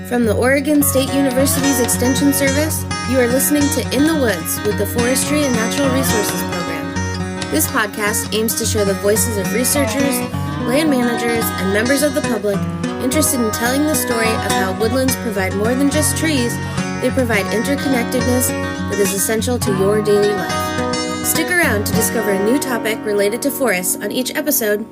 From the Oregon State University's Extension Service, you are listening to In the Woods with the Forestry and Natural Resources Program. This podcast aims to share the voices of researchers, land managers, and members of the public interested in telling the story of how woodlands provide more than just trees. They provide interconnectedness that is essential to your daily life. Stick around to discover a new topic related to forests on each episode.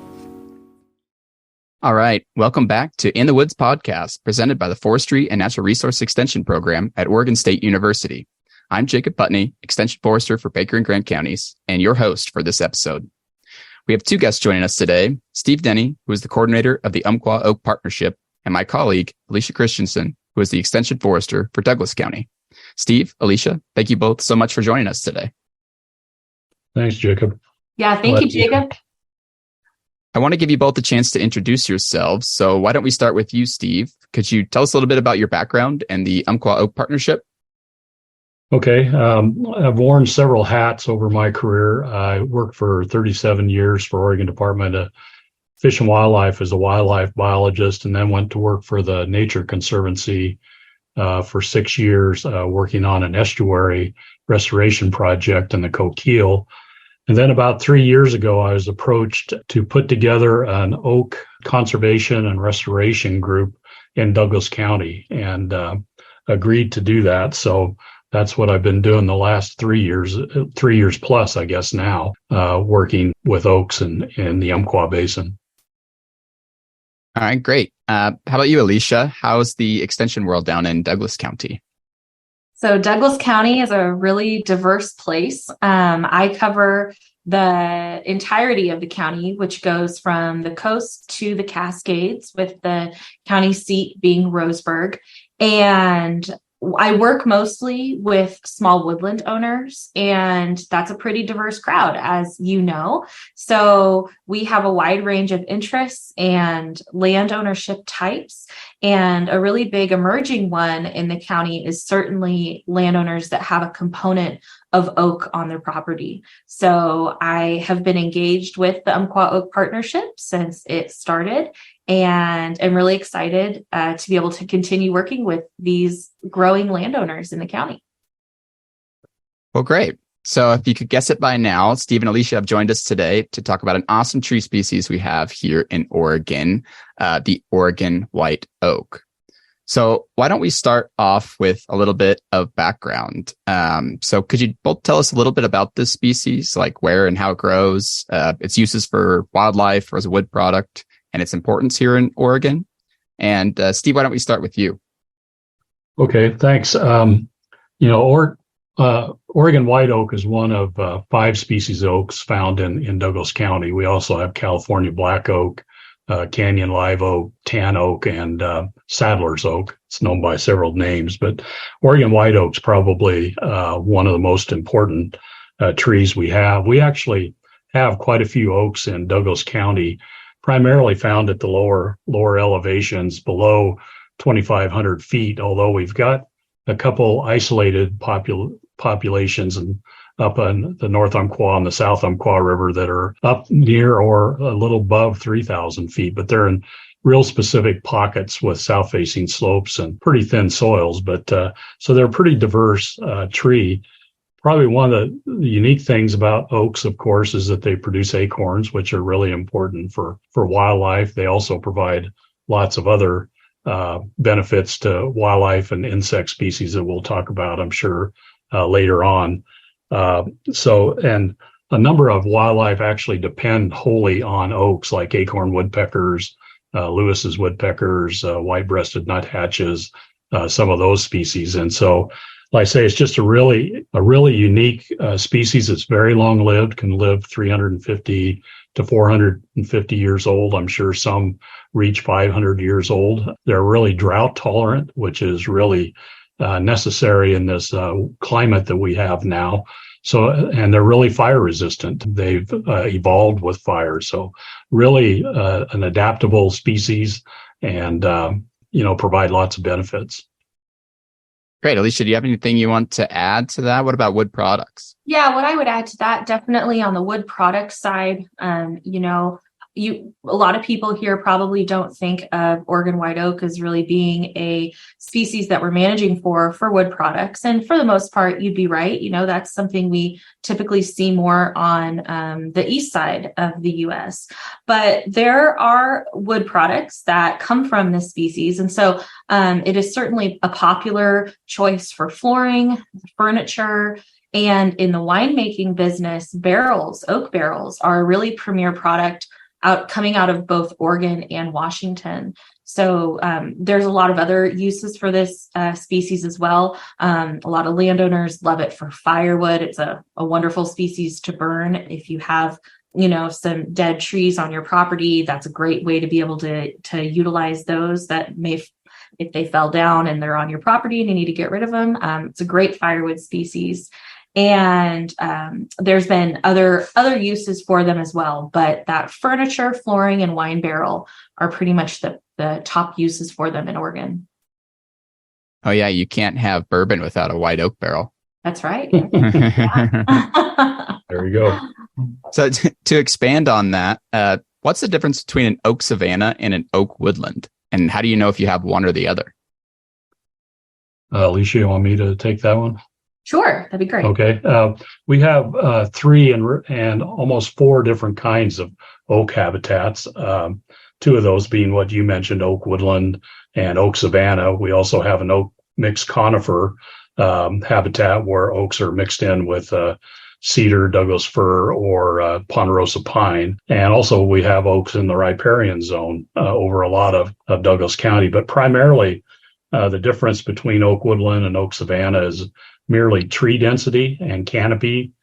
All right. Welcome back to In the Woods podcast, presented by the Forestry and Natural Resource Extension Program at Oregon State University. I'm Jacob Putney, Extension Forester for Baker and Grant counties, and your host for this episode. We have two guests joining us today, Steve Denney, who is the coordinator of the Umpqua Oak Partnership, and my colleague, Alicia Christiansen, who is the Extension Forester for Douglas County. Steve, Alicia, thank you both so much for joining us today. Thanks, Jacob. Yeah, thank you, Jacob. I want to give you both a chance to introduce yourselves. So why don't we start with you, Steve? Could you tell us a little bit about your background and the Umpqua Oak Partnership? Okay. I've worn several hats over my career. I worked for 37 years for Oregon Department of Fish and Wildlife as a wildlife biologist, and then went to work for the Nature Conservancy for 6 years, working on an estuary restoration project in the Coquille. And then about 3 years ago, I was approached to put together an oak conservation and restoration group in Douglas County, and agreed to do that. So that's what I've been doing the last 3 years plus, I guess now, working with oaks in the Umpqua Basin. All right, great. How about you, Alicia? How's the extension world down in Douglas County? So Douglas County is a really diverse place. I cover the entirety of the county, which goes from the coast to the Cascades, with the county seat being Roseburg. And I work mostly with small woodland owners, and that's a pretty diverse crowd, as you know. So we have a wide range of interests and land ownership types. And a really big emerging one in the county is certainly landowners that have a component of oak on their property. So I have been engaged with the Umpqua Oak Partnership since it started, and I'm really excited to be able to continue working with these growing landowners in the county. Well, great. So if you could guess it by now, Steve and Alicia have joined us today to talk about an awesome tree species we have here in Oregon, the Oregon white oak. So why don't we start off with a little bit of background? So could you both tell us a little bit about this species, like where and how it grows, its uses for wildlife or as a wood product, and its importance here in Oregon? And Steve, why don't we start with you? Okay, thanks. Oregon white oak is one of 5 species of oaks found in Douglas County. We also have California black oak, canyon live oak, tan oak, and saddler's oak. It's known by several names, but Oregon white oak's probably one of the most important trees we have. We actually have quite a few oaks in Douglas County, primarily found at the lower elevations below 2,500 feet, although we've got a couple isolated populations and up on the North Umpqua and the South Umpqua River that are up near or a little above 3,000 feet, but they're in real specific pockets with south-facing slopes and pretty thin soils. But so they're a pretty diverse tree. Probably one of the unique things about oaks, of course, is that they produce acorns, which are really important for wildlife. They also provide lots of other benefits to wildlife and insect species that we'll talk about, I'm sure, later on. And a number of wildlife actually depend wholly on oaks, like acorn woodpeckers, Lewis's woodpeckers, white-breasted nuthatches, some of those species. And so, like I say, it's just a really unique species. It's very long-lived, can live 350 to 450 years old. I'm sure some reach 500 years old. They're really drought tolerant, which is really necessary in this climate that we have now. So, and they're really fire resistant. They've evolved with fire. So really an adaptable species, and, provide lots of benefits. Great. Alicia, do you have anything you want to add to that? What about wood products? Yeah, what I would add to that, definitely on the wood product side, a lot of people here probably don't think of Oregon white oak as really being a species that we're managing for wood products. And for the most part, you'd be right. That's something we typically see more on the east side of the U.S. But there are wood products that come from this species. And so it is certainly a popular choice for flooring, furniture. And in the winemaking business, oak barrels, are a really premier product coming out of both Oregon and Washington. So there's a lot of other uses for this species as well. A lot of landowners love it for firewood. It's a wonderful species to burn. If you have, some dead trees on your property, that's a great way to be able to utilize those that if they fell down and they're on your property and you need to get rid of them. It's a great firewood species. And there's been other uses for them as well, but that furniture, flooring, and wine barrel are pretty much the top uses for them in Oregon. Oh yeah, you can't have bourbon without a white oak barrel. That's right. There you go. So to expand on that, what's the difference between an oak savanna and an oak woodland? And how do you know if you have one or the other? Alicia, you want me to take that one? Sure, that'd be great. Okay. We have 3 and almost 4 different kinds of oak habitats. 2 of those being what you mentioned, oak woodland and oak savanna. We also have an oak mixed conifer habitat where oaks are mixed in with cedar, Douglas fir, or ponderosa pine. And also we have oaks in the riparian zone over a lot of Douglas County. But primarily the difference between oak woodland and oak savanna is merely tree density and canopy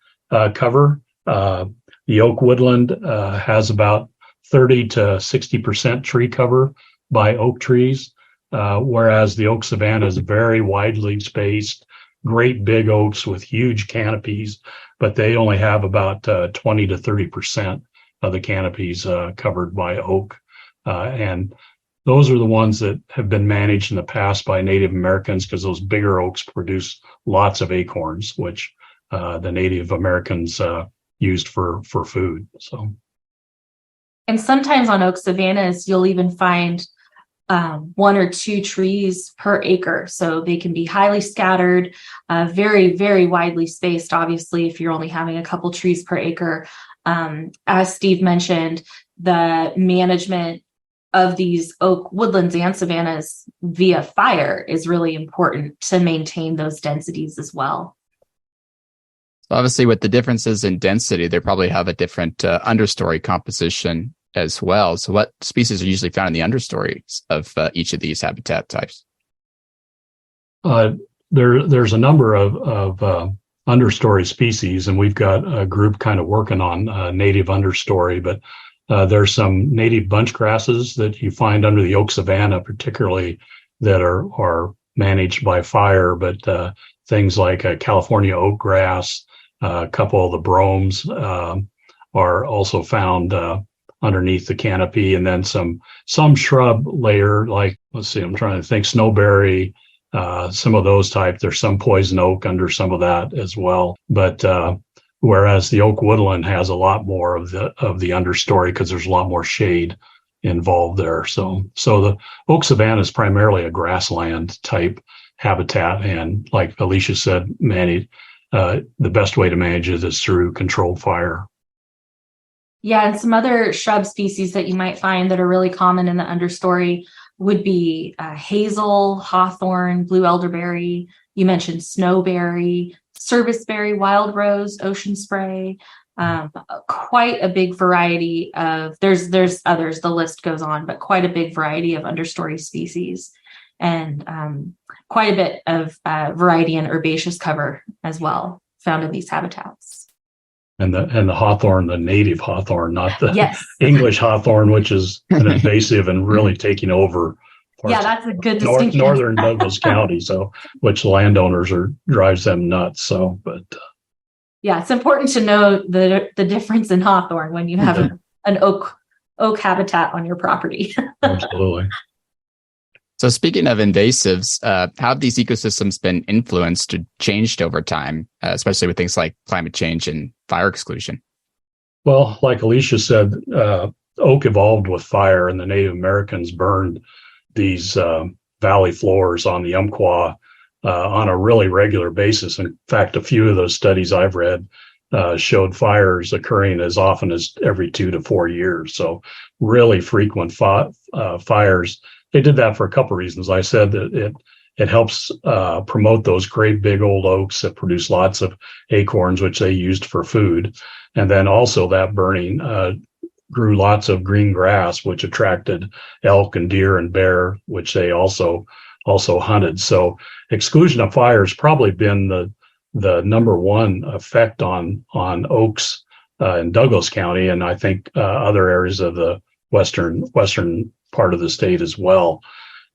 cover. The oak woodland has about 30 to 60% tree cover by oak trees, whereas the oak savanna is very widely spaced, great big oaks with huge canopies, but they only have about 20 to 30% of the canopies covered by oak. And those are the ones that have been managed in the past by Native Americans because those bigger oaks produce lots of acorns, which the Native Americans used for food. So, and sometimes on oak savannas, you'll even find 1 or 2 trees per acre. So they can be highly scattered, very, very widely spaced, obviously, if you're only having a couple trees per acre. As Steve mentioned, the management of these oak woodlands and savannas via fire is really important to maintain those densities as well. Obviously, with the differences in density, they probably have a different understory composition as well. So what species are usually found in the understories of each of these habitat types? There's a number of understory species, and we've got a group kind of working on native understory, but there's some native bunch grasses that you find under the oak savanna, particularly that are managed by fire, but things like California oak grass, a couple of the bromes are also found underneath the canopy, and then some shrub layer, like, let's see, I'm trying to think, snowberry, some of those type. There's some poison oak under some of that as well. But whereas the oak woodland has a lot more of the understory because there's a lot more shade involved there. So the oak savanna is primarily a grassland type habitat, and like Alicia said, the best way to manage it is through controlled fire. Yeah, and some other shrub species that you might find that are really common in the understory would be hazel, hawthorn, blue elderberry. You mentioned snowberry, serviceberry, wild rose, ocean spray. Quite a big variety of, there's others, the list goes on, but quite a big variety of understory species, and quite a bit of variety and herbaceous cover as well found in these habitats. And the hawthorn, the native hawthorn, not the yes. English hawthorn, which is an invasive and really taking over. Yeah, that's a good distinction. Northern Douglas County, so which landowners drives them nuts. So, but yeah, it's important to know the difference in hawthorn when you have an oak habitat on your property. Absolutely. So speaking of invasives, how have these ecosystems been influenced or changed over time, especially with things like climate change and fire exclusion? Well, like Alicia said, oak evolved with fire, and the Native Americans burned these valley floors on the Umpqua on a really regular basis. In fact, a few of those studies I've read showed fires occurring as often as every 2 to 4 years. So really frequent fires. They did that for a couple of reasons. I said that it helps promote those great big old oaks that produce lots of acorns, which they used for food. And then also that burning grew lots of green grass, which attracted elk and deer and bear, which they also hunted. So exclusion of fire has probably been the number one effect on oaks in Douglas County, and I think other areas of the western part of the state as well.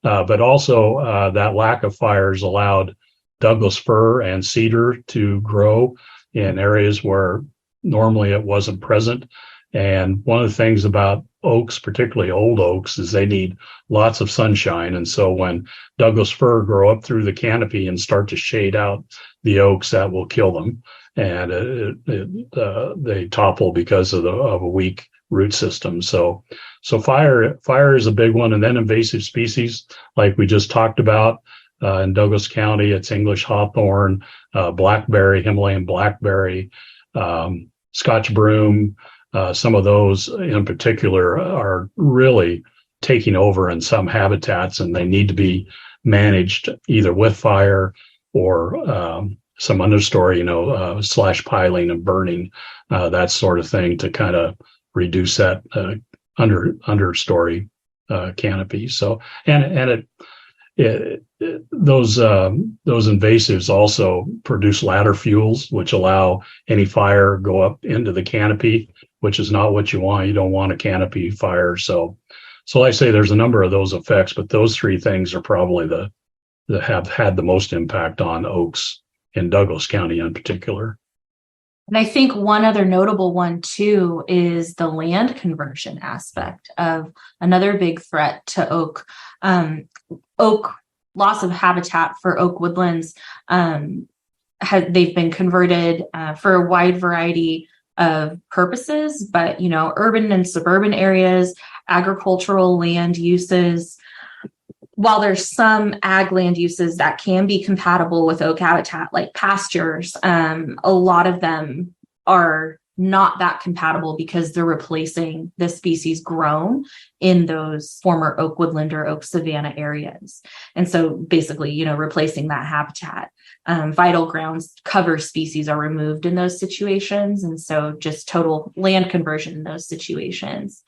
But also that lack of fires allowed Douglas fir and cedar to grow in areas where normally it wasn't present. And one of the things about oaks, particularly old oaks, is they need lots of sunshine. And so when Douglas fir grow up through the canopy and start to shade out the oaks, that will kill them. And they topple because of a weak root system. So fire is a big one. And then invasive species, like we just talked about in Douglas County, it's English hawthorn, blackberry, Himalayan blackberry, Scotch broom. Some of those in particular are really taking over in some habitats, and they need to be managed either with fire or some understory, slash piling and burning, that sort of thing to kind of reduce that understory canopy. So, those invasives also produce ladder fuels, which allow any fire go up into the canopy, which is not what you want. You don't want a canopy fire. So I say there's a number of those effects, but those three things are probably that have had the most impact on oaks in Douglas County in particular. And I think one other notable one too is the land conversion aspect of another big threat to oak. Oak loss of habitat for oak woodlands. They've been converted for a wide variety of purposes, but urban and suburban areas, agricultural land uses. While there's some ag land uses that can be compatible with oak habitat, like pastures, a lot of them are not that compatible because they're replacing the species grown in those former oak woodland or oak savanna areas. And so basically, replacing that habitat. Vital grounds cover species are removed in those situations. And so just total land conversion in those situations.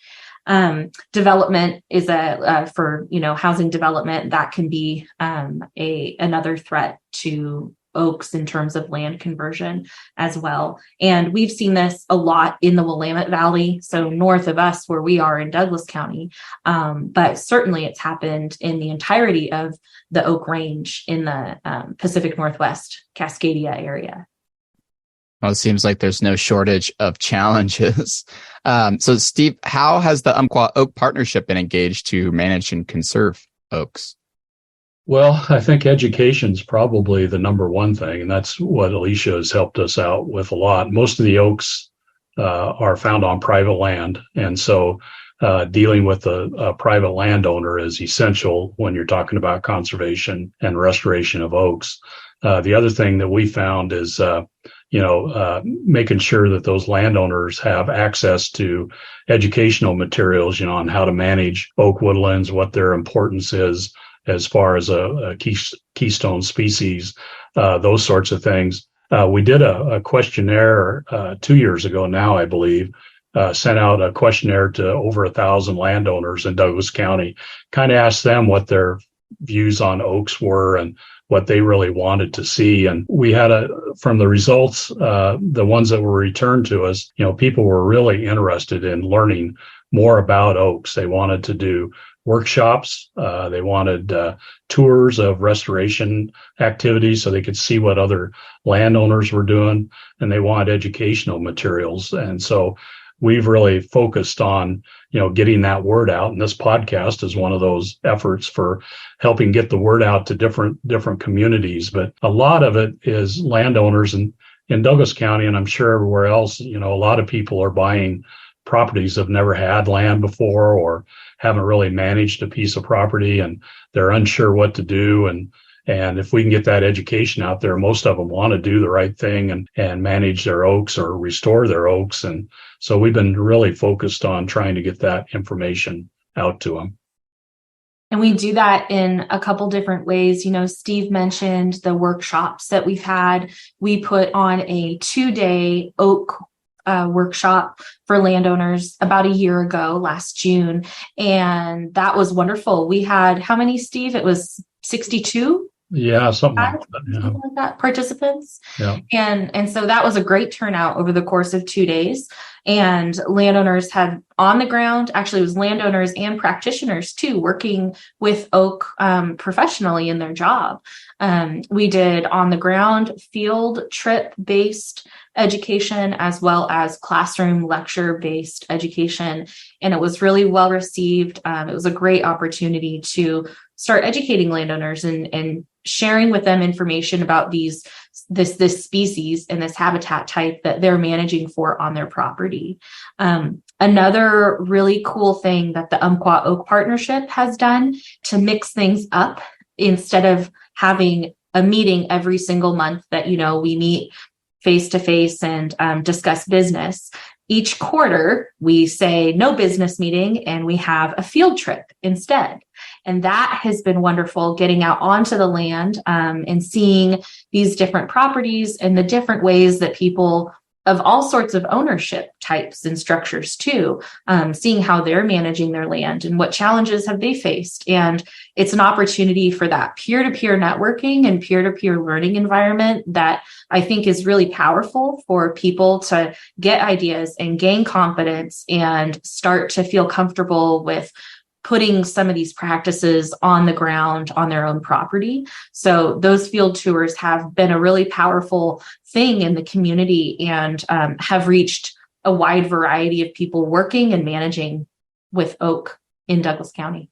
Development is for housing development that can be another threat to oaks in terms of land conversion as well. And we've seen this a lot in the Willamette Valley, so north of us where we are in Douglas County. But certainly it's happened in the entirety of the Oak Range in the Pacific Northwest Cascadia area. Well, it seems like there's no shortage of challenges. So, Steve, how has the Umpqua Oak Partnership been engaged to manage and conserve oaks? Well, I think education is probably the number one thing, and that's what Alicia has helped us out with a lot. Most of the oaks are found on private land, and so dealing with a private landowner is essential when you're talking about conservation and restoration of oaks. The other thing that we found is making sure that those landowners have access to educational materials, on how to manage oak woodlands, what their importance is as far as a keystone species, those sorts of things. We did a questionnaire 2 years ago now, I believe, sent out a questionnaire to over 1,000 landowners in Douglas County, kind of asked them what their views on oaks were and what they really wanted to see. And we had from the results, the ones that were returned to us, people were really interested in learning more about oaks. They wanted to do workshops. They wanted tours of restoration activities so they could see what other landowners were doing, and they wanted educational materials. And so we've really focused on, getting that word out. And this podcast is one of those efforts for helping get the word out to different communities. But a lot of it is landowners in Douglas County, and I'm sure everywhere else, a lot of people are buying properties have never had land before or haven't really managed a piece of property, and they're unsure what to do. And if we can get that education out there, most of them want to do the right thing and manage their oaks or restore their oaks. And so we've been really focused on trying to get that information out to them. And we do that in a couple different ways. Steve mentioned the workshops that we've had. We put on a 2-day oak workshop for landowners about a year ago, last June. And that was wonderful. We had, how many, Steve? It was 62? Yeah, something like that, participants. Yeah. And so that was a great turnout over the course of 2 days. And landowners had on the ground, actually it was landowners and practitioners too, working with oak professionally in their job. We did on the ground field trip based education as well as classroom lecture based education. And it was really well received. It was a great opportunity to start educating landowners and sharing with them information about this species and this habitat type that they're managing for on their property. Another really cool thing that the Umpqua Oak Partnership has done to mix things up, instead of having a meeting every single month that, we meet face to face and discuss business. Each quarter, we say no business meeting and we have a field trip instead. And that has been wonderful, getting out onto the land and seeing these different properties and the different ways that people of all sorts of ownership types and structures too, seeing how they're managing their land and what challenges have they faced. And it's an opportunity for that peer-to-peer networking and peer-to-peer learning environment that I think is really powerful for people to get ideas and gain confidence and start to feel comfortable with putting some of these practices on the ground on their own property. So those field tours have been a really powerful thing in the community and have reached a wide variety of people working and managing with oak in Douglas County.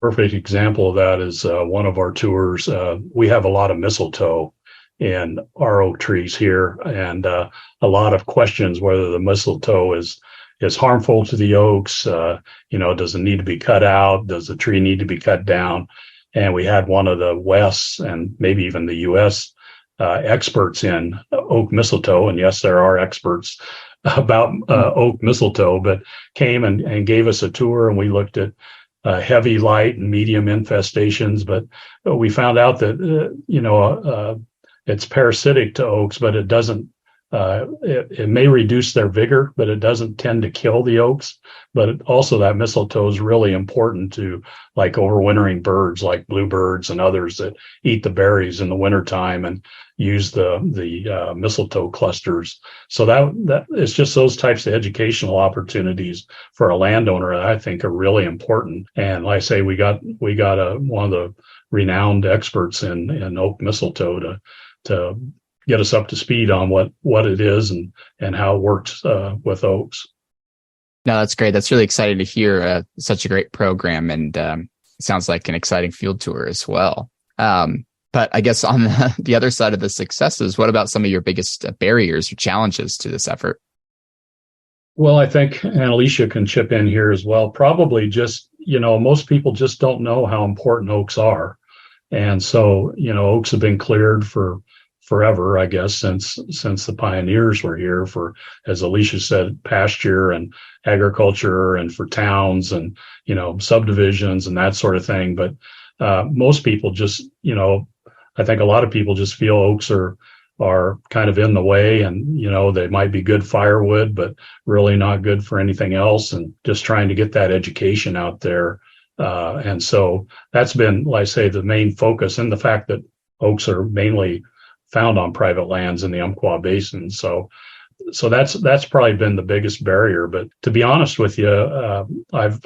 Perfect example of that is one of our tours. We have a lot of mistletoe in our oak trees here, and a lot of questions whether the mistletoe is harmful to the oaks. Does it need to be cut out? Does the tree need to be cut down? And we had one of the West's and maybe even the U.S. Experts in oak mistletoe, and yes, there are experts about oak mistletoe, but came and gave us a tour, and we looked at heavy, light, and medium infestations. But we found out that it's parasitic to oaks, but it doesn't. It may reduce their vigor, but it doesn't tend to kill the oaks. But also that mistletoe is really important to like overwintering birds like bluebirds and others that eat the berries in the wintertime and use the mistletoe clusters. So that it's just those types of educational opportunities for a landowner that I think are really important. And like I say, we got one of the renowned experts in oak mistletoe to get us up to speed on what it is and how it works with oaks. No, that's great. That's really exciting to hear. Such a great program, and sounds like an exciting field tour as well. But I guess on the other side of the successes, what about some of your biggest barriers or challenges to this effort? Well, I think, and Alicia can chip in here as well, probably just, most people just don't know how important oaks are. And so, oaks have been cleared for forever, I guess, since the pioneers were here for, as Alicia said, pasture and agriculture and for towns and, subdivisions and that sort of thing. But most people just, I think a lot of people just feel oaks are kind of in the way, and, they might be good firewood, but really not good for anything else, and just trying to get that education out there. And so that's been, like I say, the main focus, and the fact that oaks are mainly found on private lands in the Umpqua Basin. So that's probably been the biggest barrier. But to be honest with you, I've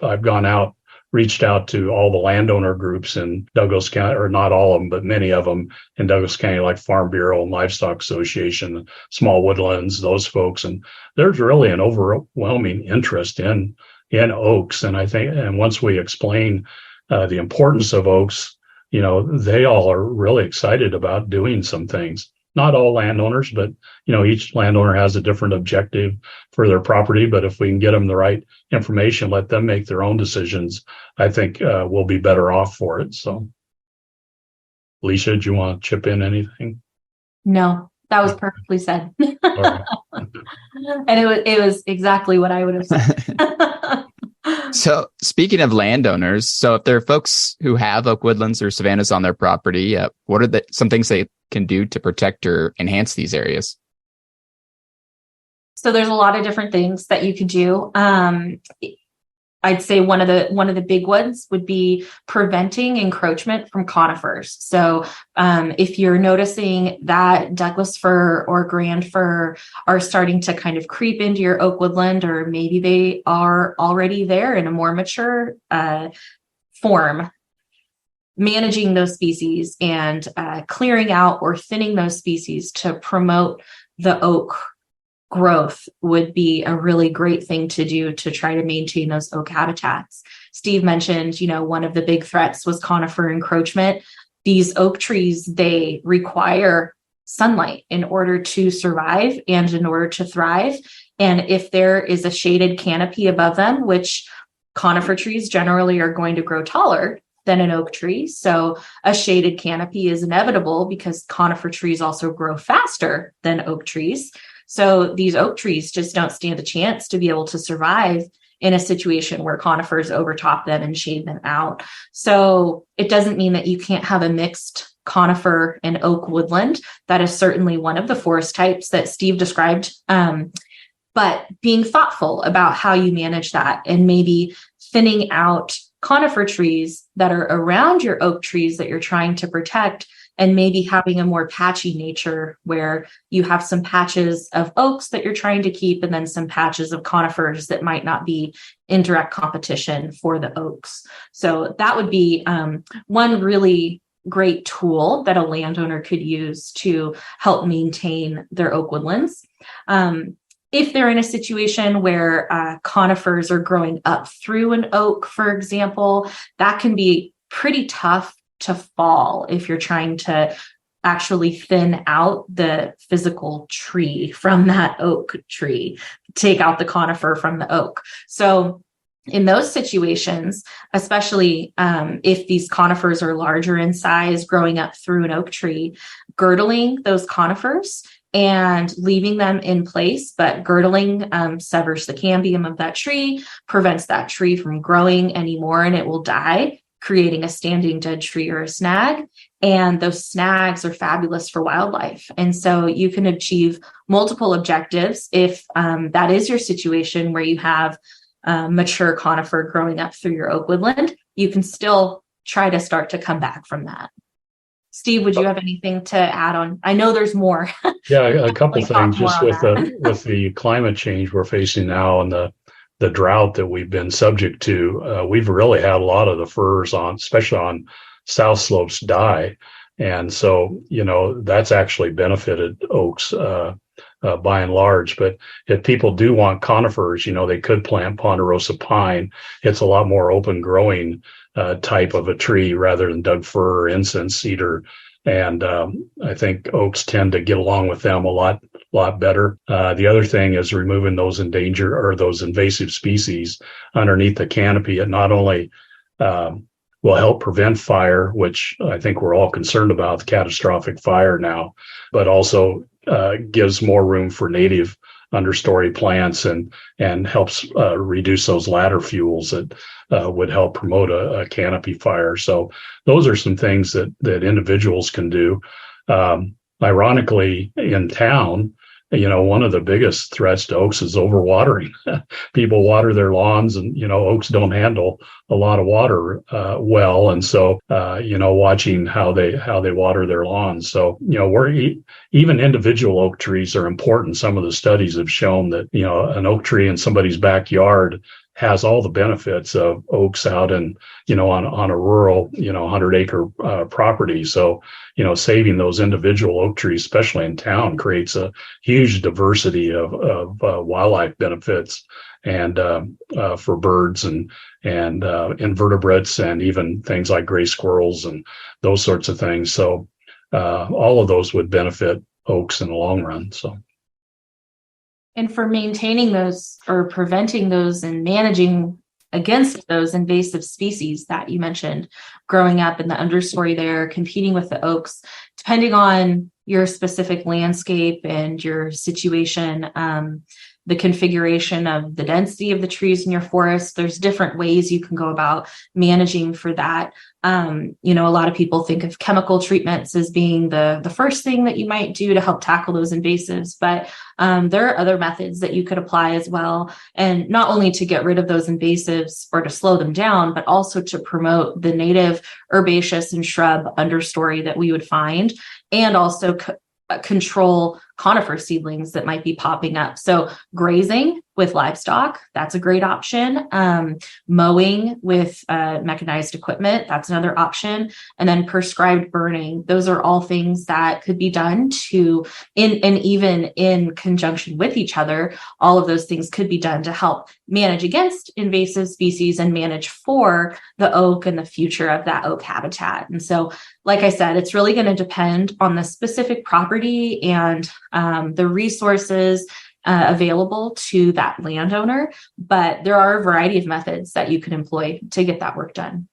reached out to all the landowner groups in Douglas County, or not all of them, but many of them in Douglas County, like Farm Bureau and Livestock Association, Small Woodlands, those folks. And there's really an overwhelming interest in oaks. And I think, and once we explain the importance of oaks, they all are really excited about doing some things. not all landowners, but each landowner has a different objective for their property. But if we can get them the right information, let them make their own decisions, I think we'll be better off for it. So, Alicia, do you want to chip in anything? No, that was perfectly said. All right. And it was exactly what I would have said. So speaking of landowners, so if there are folks who have oak woodlands or savannas on their property, what are some things they can do to protect or enhance these areas? So there's a lot of different things that you could do. I'd say one of the big ones would be preventing encroachment from conifers. So if you're noticing that Douglas fir or grand fir are starting to kind of creep into your oak woodland, or maybe they are already there in a more mature form, managing those species and clearing out or thinning those species to promote the oak growth would be a really great thing to do to try to maintain those oak habitats. Steve mentioned, one of the big threats was conifer encroachment. These oak trees, they require sunlight in order to survive and in order to thrive. And if there is a shaded canopy above them, which conifer trees generally are going to grow taller than an oak tree, so a shaded canopy is inevitable because conifer trees also grow faster than oak trees. So these oak trees just don't stand a chance to be able to survive in a situation where conifers overtop them and shade them out. So it doesn't mean that you can't have a mixed conifer and oak woodland. That is certainly one of the forest types that Steve described. But being thoughtful about how you manage that and maybe thinning out conifer trees that are around your oak trees that you're trying to protect, and maybe having a more patchy nature where you have some patches of oaks that you're trying to keep and then some patches of conifers that might not be in direct competition for the oaks. So that would be one really great tool that a landowner could use to help maintain their oak woodlands. If they're in a situation where conifers are growing up through an oak, for example, that can be pretty tough to fall if you're trying to actually thin out the physical tree from that oak tree, take out the conifer from the oak. So in those situations, especially if these conifers are larger in size, growing up through an oak tree, girdling those conifers and leaving them in place, but girdling severs the cambium of that tree, prevents that tree from growing anymore, and it will die, creating a standing dead tree or a snag. And those snags are fabulous for wildlife. And so you can achieve multiple objectives if that is your situation where you have mature conifer growing up through your oak woodland. You can still try to start to come back from that. Steve, would you have anything to add on? I know there's more. Yeah, a couple things just with the climate change we're facing now and the drought that we've been subject to. We've really had a lot of the firs especially on south slopes, die. And so, that's actually benefited oaks by and large. But if people do want conifers, they could plant ponderosa pine. It's a lot more open growing type of a tree rather than Doug fir or incense cedar. And I think oaks tend to get along with them a lot better. The other thing is removing those those invasive species underneath the canopy. It not only will help prevent fire, which I think we're all concerned about, the catastrophic fire now, but also gives more room for native understory plants and helps reduce those ladder fuels that would help promote a canopy fire. So those are some things that individuals can do. Ironically, in town, one of the biggest threats to oaks is overwatering. People water their lawns, and oaks don't handle a lot of water well, and so watching how they water their lawns. So even individual oak trees are important. Some of the studies have shown that an oak tree in somebody's backyard has all the benefits of oaks out and on a rural 100-acre property. So saving those individual oak trees, especially in town, creates a huge diversity of wildlife benefits and for birds and invertebrates and even things like gray squirrels and those sorts of things. So all of those would benefit oaks in the long run. So. And for maintaining those or preventing those and managing against those invasive species that you mentioned, growing up in the understory there, competing with the oaks, depending on your specific landscape and your situation, the configuration of the density of the trees in your forest, there's different ways you can go about managing for that. A lot of people think of chemical treatments as being the first thing that you might do to help tackle those invasives, but there are other methods that you could apply as well. And not only to get rid of those invasives or to slow them down, but also to promote the native herbaceous and shrub understory that we would find, and also control conifer seedlings that might be popping up. So grazing with livestock, that's a great option. Mowing with mechanized equipment, that's another option. And then prescribed burning. Those are all things that could be done and even in conjunction with each other, all of those things could be done to help manage against invasive species and manage for the oak and the future of that oak habitat. And so, like I said, it's really going to depend on the specific property and the resources available to that landowner, but there are a variety of methods that you can employ to get that work done.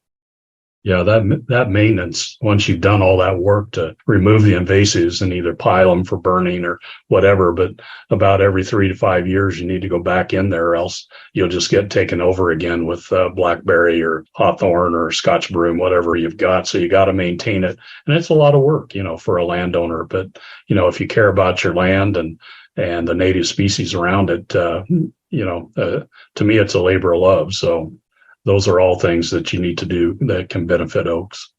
Yeah, that maintenance, once you've done all that work to remove the invasives and either pile them for burning or whatever, but about every 3 to 5 years, you need to go back in there, or else you'll just get taken over again with blackberry or hawthorn or Scotch broom, whatever you've got. So you got to maintain it. And it's a lot of work, for a landowner. But, if you care about your land and the native species around it, to me, it's a labor of love. So those are all things that you need to do that can benefit oaks.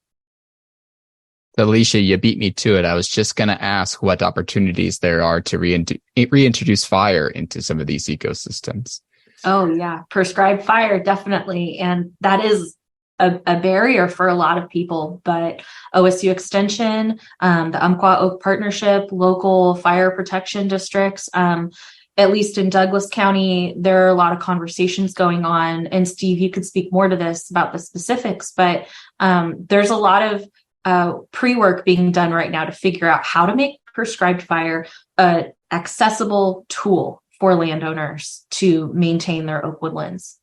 Alicia, you beat me to it. I was just going to ask what opportunities there are to reintroduce fire into some of these ecosystems. Oh, yeah. Prescribed fire, definitely. And that is a barrier for a lot of people, but OSU Extension, the Umpqua Oak Partnership, local fire protection districts, at least in Douglas County, there are a lot of conversations going on. And Steve, you could speak more to this about the specifics, but there's a lot of pre-work being done right now to figure out how to make prescribed fire an accessible tool for landowners to maintain their oak woodlands.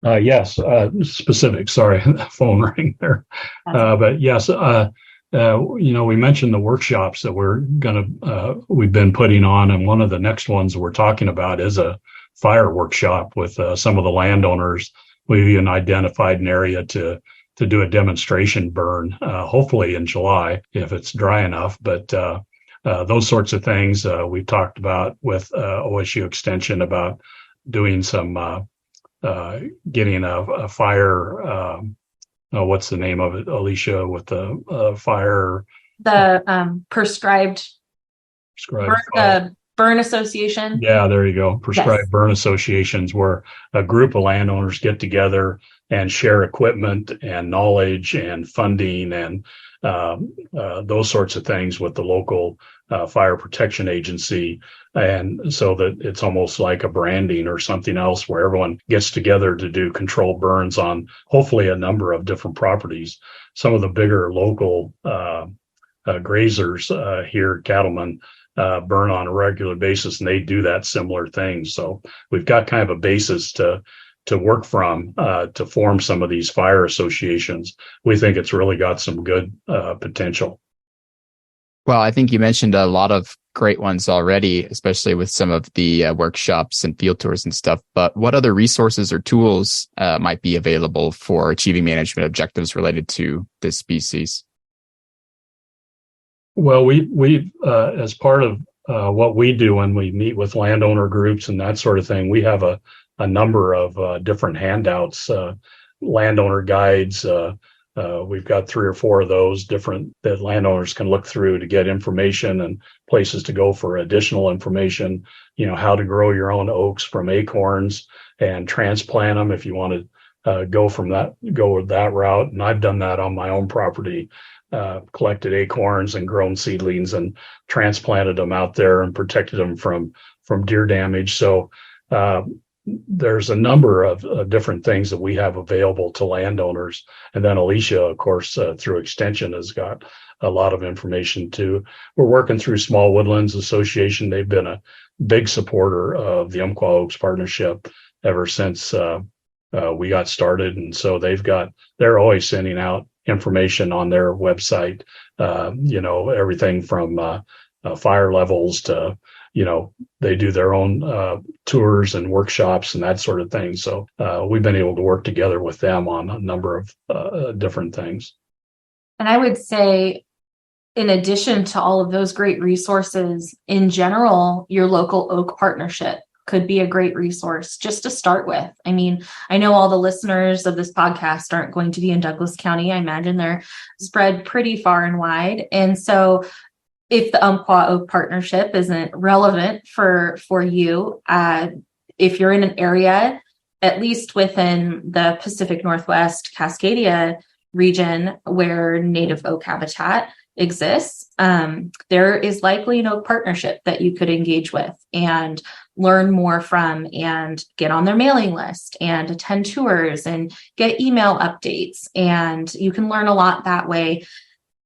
Yes, specific. Sorry, phone ring there. But yes, we mentioned the workshops that we've been putting on, and one of the next ones we're talking about is a fire workshop with some of the landowners. We've even identified an area to do a demonstration burn, hopefully in July if it's dry enough. But those sorts of things we've talked about with OSU Extension about doing some getting a fire. What's the name of it, Alicia, with the fire? The prescribed burn association. Yeah, there you go. Prescribed burn associations, where a group of landowners get together and share equipment and knowledge and funding and those sorts of things with the local fire protection agency. And so that it's almost like a branding or something else where everyone gets together to do controlled burns on hopefully a number of different properties. Some of the bigger local grazers here, cattlemen, burn on a regular basis, and they do that similar thing. So we've got kind of a basis to work from to form some of these fire associations. We think it's really got some good potential. Well, I think you mentioned a lot of great ones already, especially with some of the workshops and field tours and stuff. But what other resources or tools might be available for achieving management objectives related to this species? Well, we as part of what we do when we meet with landowner groups and that sort of thing, we have a number of different handouts, landowner guides. We've got 3 or 4 of those different that landowners can look through to get information and places to go for additional information, how to grow your own oaks from acorns and transplant them if you want to go that route. And I've done that on my own property, collected acorns and grown seedlings and transplanted them out there and protected them from deer damage. So there's a number of different things that we have available to landowners. And then Alicia, of course, through Extension has got a lot of information too. We're working through Small Woodlands Association. They've been a big supporter of the Umpqua Oaks Partnership ever since we got started. And so they're always sending out information on their website, everything from fire levels to, they do their own tours and workshops and that sort of thing. So we've been able to work together with them on a number of different things. And I would say, in addition to all of those great resources, in general, your local oak partnership could be a great resource just to start with. I mean, I know all the listeners of this podcast aren't going to be in Douglas County. I imagine they're spread pretty far and wide. And so if the Umpqua Oak Partnership isn't relevant for you, if you're in an area, at least within the Pacific Northwest Cascadia region where native oak habitat exists, there is likely an oak partnership that you could engage with and learn more from and get on their mailing list and attend tours and get email updates. And you can learn a lot that way.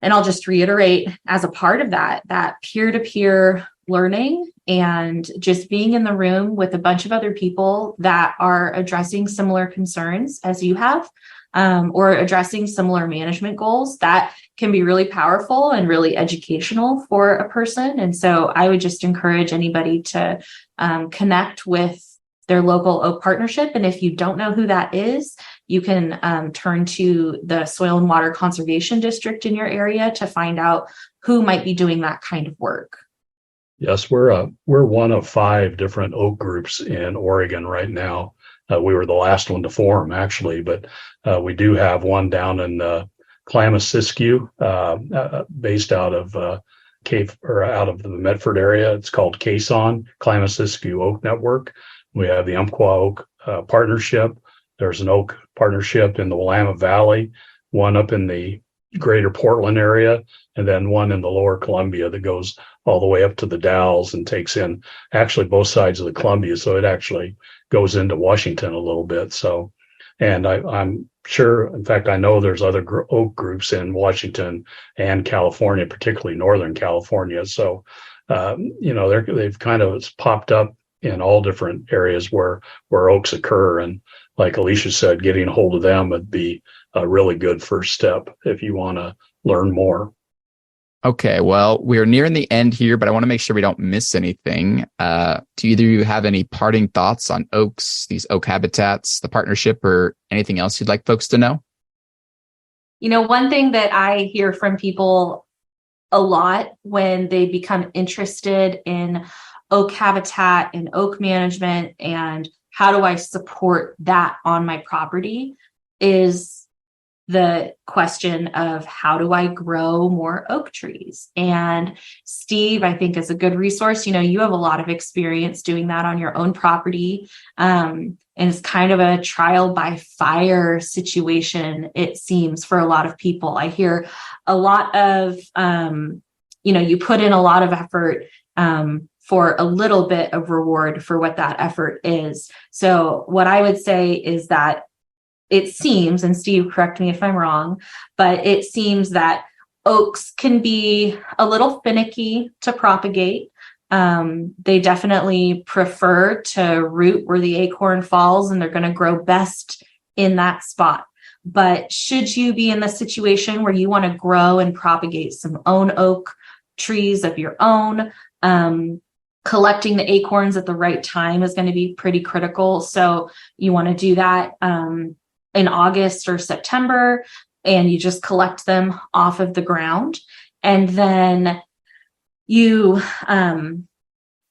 And I'll just reiterate, as a part of that peer-to-peer learning and just being in the room with a bunch of other people that are addressing similar concerns as you have, or addressing similar management goals, that can be really powerful and really educational for a person. And so I would just encourage anybody to connect with their local oak partnership. And if you don't know who that is, you can turn to the Soil and Water Conservation District in your area to find out who might be doing that kind of work. Yes, we're one of 5 different oak groups in Oregon right now. We were the last one to form, actually, but we do have one down in Klamath Siskiyou, based out of out of the Medford area. It's called KSON, Klamath Siskiyou Oak Network. We have the Umpqua Oak Partnership. There's an oak partnership in the Willamette Valley, one up in the greater Portland area, and then one in the lower Columbia that goes all the way up to the Dalles and takes in actually both sides of the Columbia. So it actually goes into Washington a little bit. So, and I'm sure, in fact, I know there's other oak groups in Washington and California, particularly Northern California. So, they've kind of popped up in all different areas where oaks occur. And like Alicia said, getting a hold of them would be a really good first step if you want to learn more. Okay, well, we're nearing the end here, but I want to make sure we don't miss anything. Do either of you have any parting thoughts on oaks, these oak habitats, the partnership, or anything else you'd like folks to know? One thing that I hear from people a lot when they become interested in oak habitat and oak management and how do I support that on my property is the question of how do I grow more oak trees? And Steve, I think, is a good resource. You have a lot of experience doing that on your own property. And it's kind of a trial by fire situation, it seems, for a lot of people. I hear a lot of, you put in a lot of effort for a little bit of reward for what that effort is. So what I would say is that it seems, and Steve, correct me if I'm wrong, but it seems that oaks can be a little finicky to propagate. They definitely prefer to root where the acorn falls, and they're going to grow best in that spot. But should you be in the situation where you want to grow and propagate some own oak trees of your own, collecting the acorns at the right time is going to be pretty critical. So you want to do that in August or September, and you just collect them off of the ground. And then you don't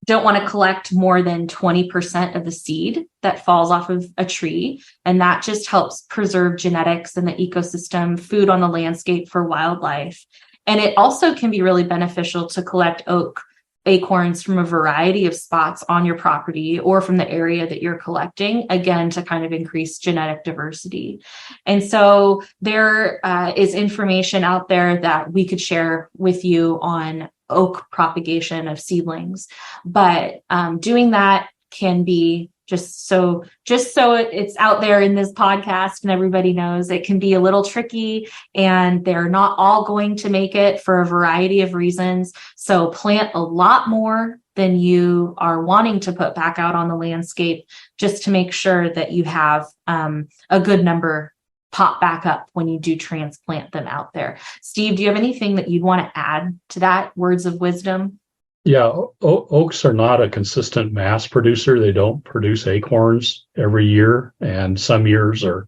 want to collect more than 20% of the seed that falls off of a tree. And that just helps preserve genetics in the ecosystem, food on the landscape for wildlife. And it also can be really beneficial to collect oak acorns from a variety of spots on your property or from the area that you're collecting, again, to kind of increase genetic diversity. And so there is information out there that we could share with you on oak propagation of seedlings. But doing that can be Just so it's out there in this podcast and everybody knows it can be a little tricky, and they're not all going to make it for a variety of reasons. So plant a lot more than you are wanting to put back out on the landscape, just to make sure that you have a good number pop back up when you do transplant them out there. Steve, do you have anything that you'd want to add to that? Words of wisdom? Yeah, oaks are not a consistent mass producer. They don't produce acorns every year, and some years are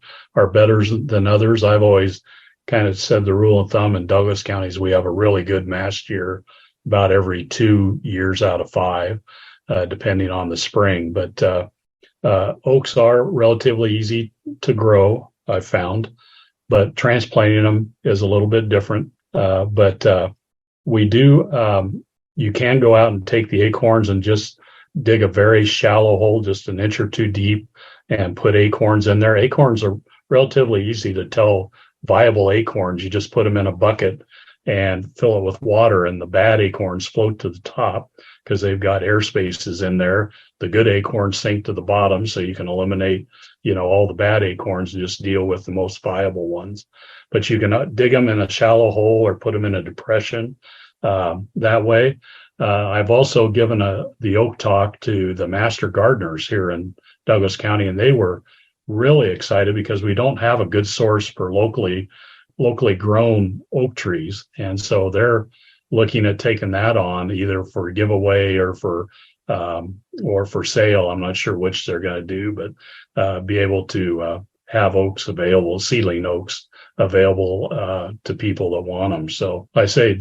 better than others. I've always kind of said the rule of thumb in Douglas counties, we have a really good mass year about every 2 years out of 5, depending on the spring. But oaks are relatively easy to grow, I've found, but transplanting them is a little bit different. But we do. You can go out and take the acorns and just dig a very shallow hole, just an inch or two deep, and put acorns in there. Acorns are relatively easy to tell viable acorns. You just put them in a bucket and fill it with water, and the bad acorns float to the top because they've got air spaces in there. The good acorns sink to the bottom, so you can eliminate, all the bad acorns and just deal with the most viable ones. But you can dig them in a shallow hole or put them in a depression. That way. I've also given the oak talk to the master gardeners here in Douglas County, and they were really excited because we don't have a good source for locally grown oak trees. And so they're looking at taking that on either for giveaway or for sale. I'm not sure which they're going to do, but be able to have oaks available, seedling oaks available to people that want them. So I say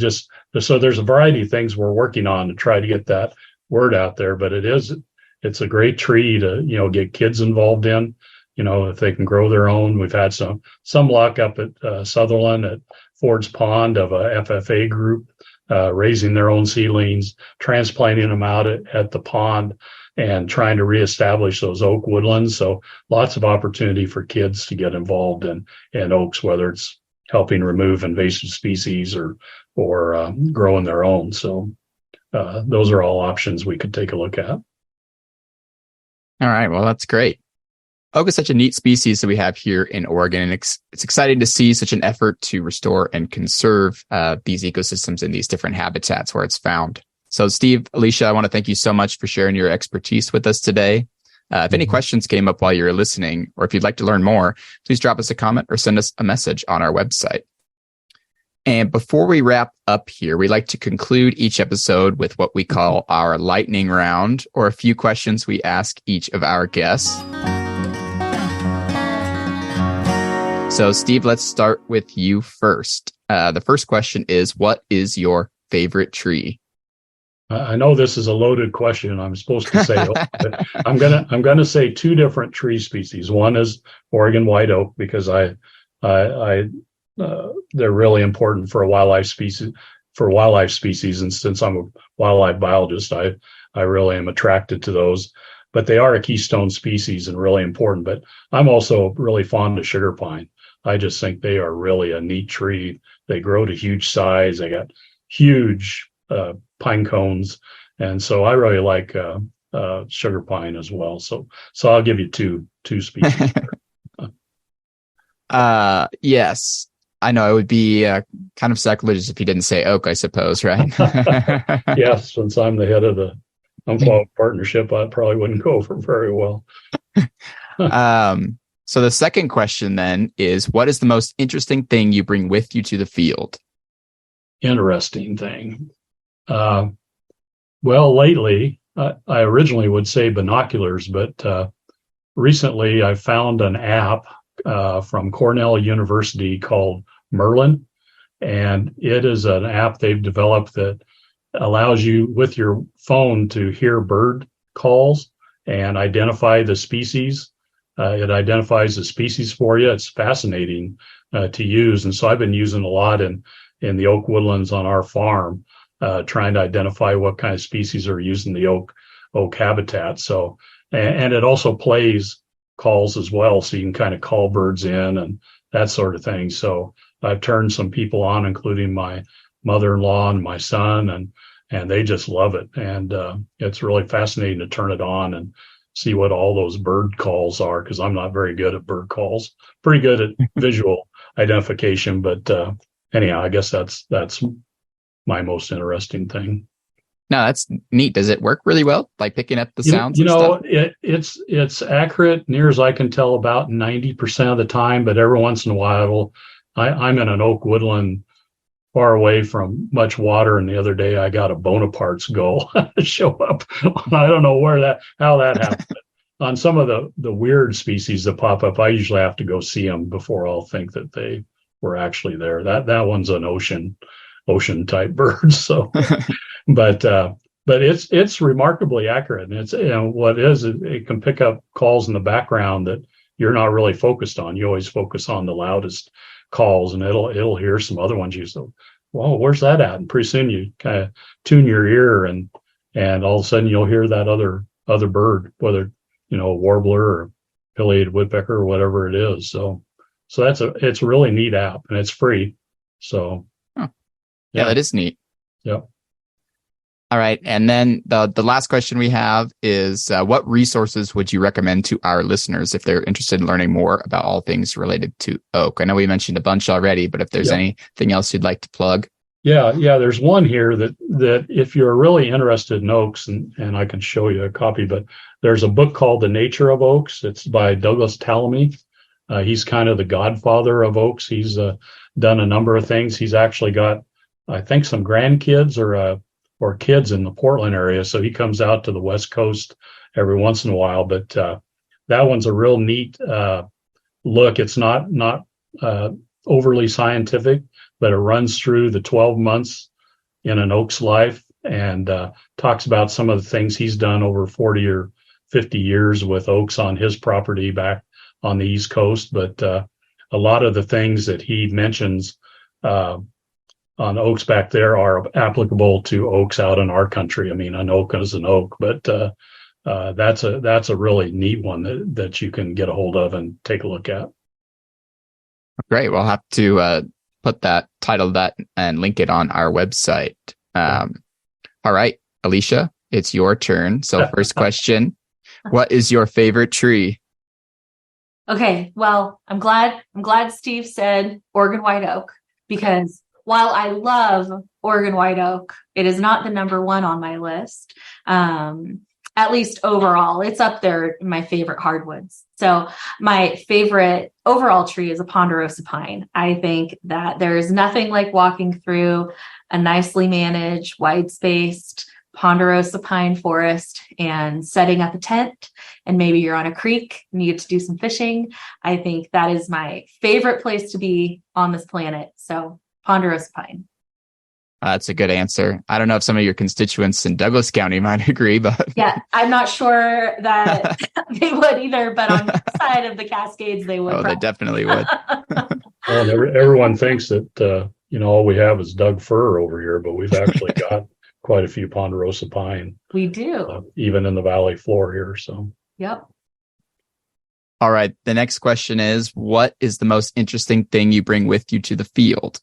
so there's a variety of things we're working on to try to get that word out there, but it's a great tree to, get kids involved in, if they can grow their own. We've had some luck up at Sutherland at Ford's Pond of a FFA group, raising their own seedlings, transplanting them out at the pond, and trying to reestablish those oak woodlands. So lots of opportunity for kids to get involved in oaks, whether it's helping remove invasive species or growing their own. So those are all options we could take a look at. All right. Well, that's great. Oak is such a neat species that we have here in Oregon, and it's exciting to see such an effort to restore and conserve these ecosystems in these different habitats where it's found. So Steve, Alicia, I want to thank you so much for sharing your expertise with us today. If any questions came up while you were listening, or if you'd like to learn more, please drop us a comment or send us a message on our website. And before we wrap up here, we like to conclude each episode with what we call our lightning round, or a few questions we ask each of our guests. So Steve, let's start with you first. The first question is, what is your favorite tree? I know this is a loaded question. I'm supposed to say, but I'm gonna say 2 different tree species. One is Oregon white oak, because they're really important for wildlife species. And since I'm a wildlife biologist, I really am attracted to those. But they are a keystone species and really important. But I'm also really fond of sugar pine. I just think they are really a neat tree. They grow to huge size. They got huge pine cones, and so I really like sugar pine as well. So I'll give you two species. Yes, I know it would be kind of sacrilegious if you didn't say oak, I suppose, right? Yes, since I'm the head of the Umpqua partnership, I probably wouldn't go over very well. So the second question then is, what is the most interesting thing you bring with you to the field? Interesting thing. Well, lately, I originally would say binoculars, but recently I found an app from Cornell University called Merlin, and it is an app they've developed that allows you with your phone to hear bird calls and identify the species. It identifies the species for you. It's fascinating to use, and so I've been using a lot in the oak woodlands on our farm, trying to identify what kind of species are using the oak habitat. So, and it also plays calls as well, so you can kind of call birds in and that sort of thing. So I've turned some people on, including my mother-in-law and my son, and they just love it. And it's really fascinating to turn it on see what all those bird calls are, because I'm not very good at bird calls. Pretty good at visual identification, but anyhow, I guess that's my most interesting thing. No, that's neat. Does it work really well, like picking up the sounds? It's accurate near as I can tell about 90% of the time, but every once in a while I'm in an oak woodland far away from much water, and the other day I got a Bonaparte's gull show up. I don't know how that happened. On some of the weird species that pop up, I usually have to go see them before I'll think that they were actually there. That one's an ocean type bird. So, but it's remarkably accurate, and it's what it can pick up calls in the background that you're not really focused on. You always focus on the loudest calls, and it'll hear some other ones. You say, "Whoa, where's that at?" And pretty soon you kind of tune your ear, and all of a sudden you'll hear that other bird, whether a warbler or pileated woodpecker or whatever it is. So it's a really neat app, and it's free. So yeah, that is neat. Yep. All right. And then the last question we have is, what resources would you recommend to our listeners if they're interested in learning more about all things related to oak? I know we mentioned a bunch already, but if there's anything else you'd like to plug. Yeah. There's one here that if you're really interested in oaks, and I can show you a copy, but there's a book called The Nature of Oaks. It's by Douglas Tallamy. He's kind of the godfather of oaks. He's done a number of things. He's actually got, I think, some grandkids or kids in the Portland area. So he comes out to the West Coast every once in a while, but that one's a real neat look. It's not overly scientific, but it runs through the 12 months in an oak's life, and talks about some of the things he's done over 40 or 50 years with oaks on his property back on the East Coast. But a lot of the things that he mentions on oaks back there are applicable to oaks out in our country. I mean, an oak is an oak, but that's a really neat one that you can get a hold of and take a look at. Great. We'll have to put that, title that, and link it on our website. All right, Alicia, it's your turn. So first question, what is your favorite tree? Okay, well, I'm glad Steve said Oregon white oak, because while I love Oregon white oak, it is not the number one on my list. At least overall, it's up there in my favorite hardwoods. So my favorite overall tree is a ponderosa pine. I think that there is nothing like walking through a nicely managed, wide-spaced ponderosa pine forest and setting up a tent, and maybe you're on a creek and you get to do some fishing. I think that is my favorite place to be on this planet. So ponderosa pine. That's a good answer. I don't know if some of your constituents in Douglas County might agree, but yeah, I'm not sure that they would either, but on the side of the Cascades, they would. Oh, they definitely would. Well, everyone thinks that, all we have is Doug fir over here, but we've actually got quite a few ponderosa pine. We do. Even in the valley floor here. So. Yep. All right. The next question is, what is the most interesting thing you bring with you to the field?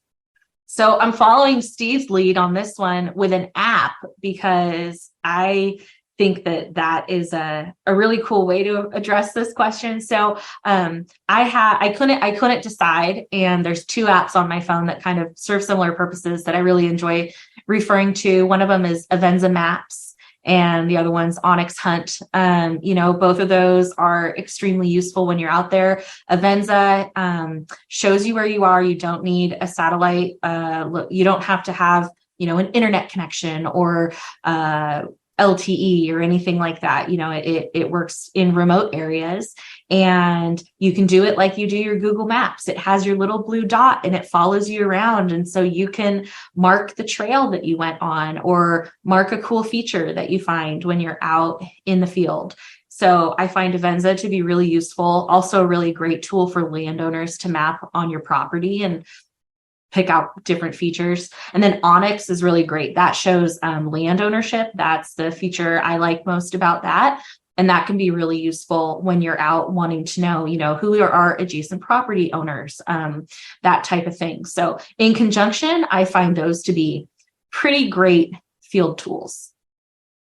So I'm following Steve's lead on this one with an app, because I think that is a really cool way to address this question. So I couldn't decide, and there's two apps on my phone that kind of serve similar purposes that I really enjoy referring to. One of them is Avenza Maps, and the other one's Onyx Hunt. Both of those are extremely useful when you're out there. Avenza shows you where you are. You don't need a satellite. You don't have to have, an internet connection or LTE or anything like that. It works in remote areas, and you can do it like you do your Google Maps. It has your little blue dot and it follows you around. And so you can mark the trail that you went on, or mark a cool feature that you find when you're out in the field. So I find Avenza to be really useful. Also a really great tool for landowners to map on your property and pick out different features. And then Onyx is really great. That shows land ownership. That's the feature I like most about that. And that can be really useful when you're out wanting to know, who are our adjacent property owners, that type of thing. So in conjunction, I find those to be pretty great field tools.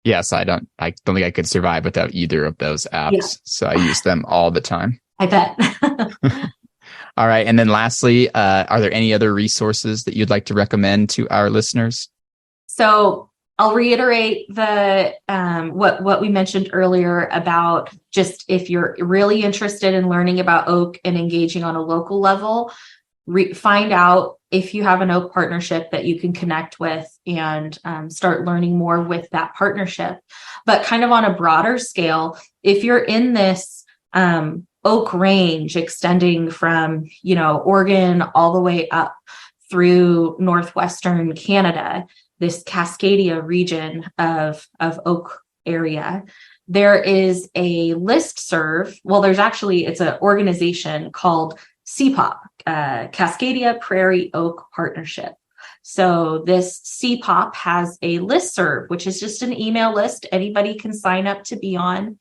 Yes, I don't think I could survive without either of those apps. Yeah. So I use them all the time. I bet. All right. And then lastly, are there any other resources that you'd like to recommend to our listeners? So I'll reiterate the what we mentioned earlier about just if you're really interested in learning about oak and engaging on a local level, find out if you have an oak partnership that you can connect with and start learning more with that partnership. But kind of on a broader scale, if you're in this oak range extending from, Oregon all the way up through northwestern Canada, this Cascadia region of oak area, there is a listserv. Well, it's an organization called CPOP, Cascadia Prairie Oak Partnership. So this CPOP has a listserv, which is just an email list anybody can sign up to be on.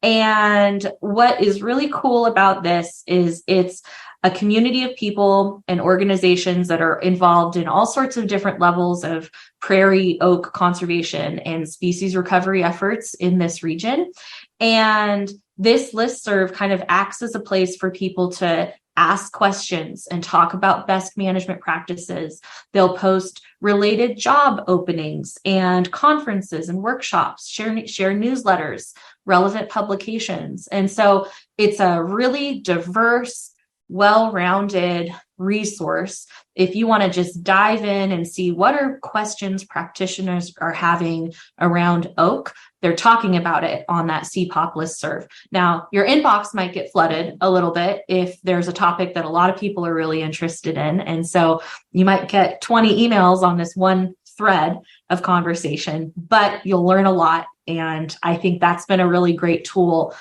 And what is really cool about this is it's a community of people and organizations that are involved in all sorts of different levels of prairie oak conservation and species recovery efforts in this region. And this listserv kind of acts as a place for people to ask questions and talk about best management practices. They'll post related job openings and conferences and workshops, share newsletters, relevant publications. And so it's a really diverse, well-rounded resource. If you want to just dive in and see what are questions practitioners are having around oak, they're talking about it on that CPOP listserv. Now, your inbox might get flooded a little bit if there's a topic that a lot of people are really interested in. And so you might get 20 emails on this one thread of conversation, but you'll learn a lot. And I think that's been a really great tool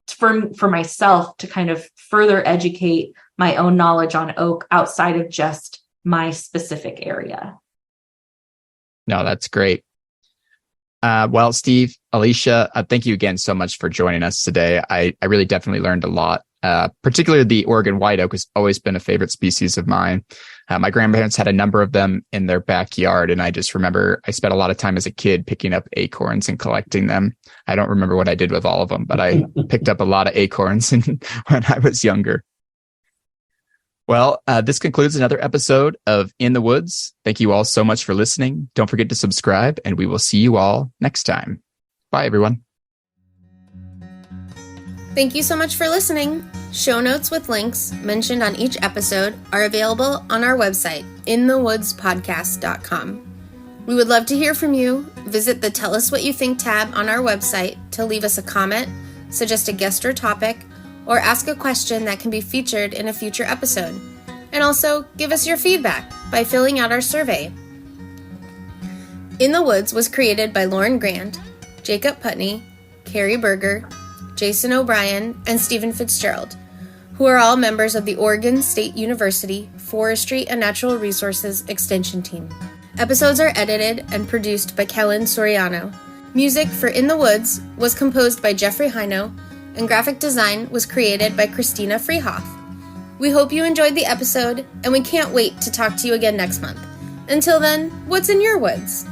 for myself to kind of further educate my own knowledge on oak outside of just my specific area. No, that's great. Well, Steve, Alicia, thank you again so much for joining us today. I really definitely learned a lot. Particularly the Oregon white oak has always been a favorite species of mine. My grandparents had a number of them in their backyard, and I just remember I spent a lot of time as a kid picking up acorns and collecting them. I don't remember what I did with all of them, but I picked up a lot of acorns when I was younger. Well, this concludes another episode of In the Woods. Thank you all so much for listening. Don't forget to subscribe, and we will see you all next time. Bye, everyone. Thank you so much for listening. Show notes with links mentioned on each episode are available on our website, inthewoodspodcast.com. We would love to hear from you. Visit the Tell Us What You Think tab on our website to leave us a comment, suggest a guest or topic, or ask a question that can be featured in a future episode. And also, give us your feedback by filling out our survey. In the Woods was created by Lauren Grand, Jacob Putney, Carrie Berger, Jason O'Brien, and Stephen Fitzgerald, who are all members of the Oregon State University Forestry and Natural Resources Extension Team. Episodes are edited and produced by Kellen Soriano. Music for In the Woods was composed by Jeffrey Hino, and graphic design was created by Christina Freehoff. We hope you enjoyed the episode, and we can't wait to talk to you again next month. Until then, what's in your woods?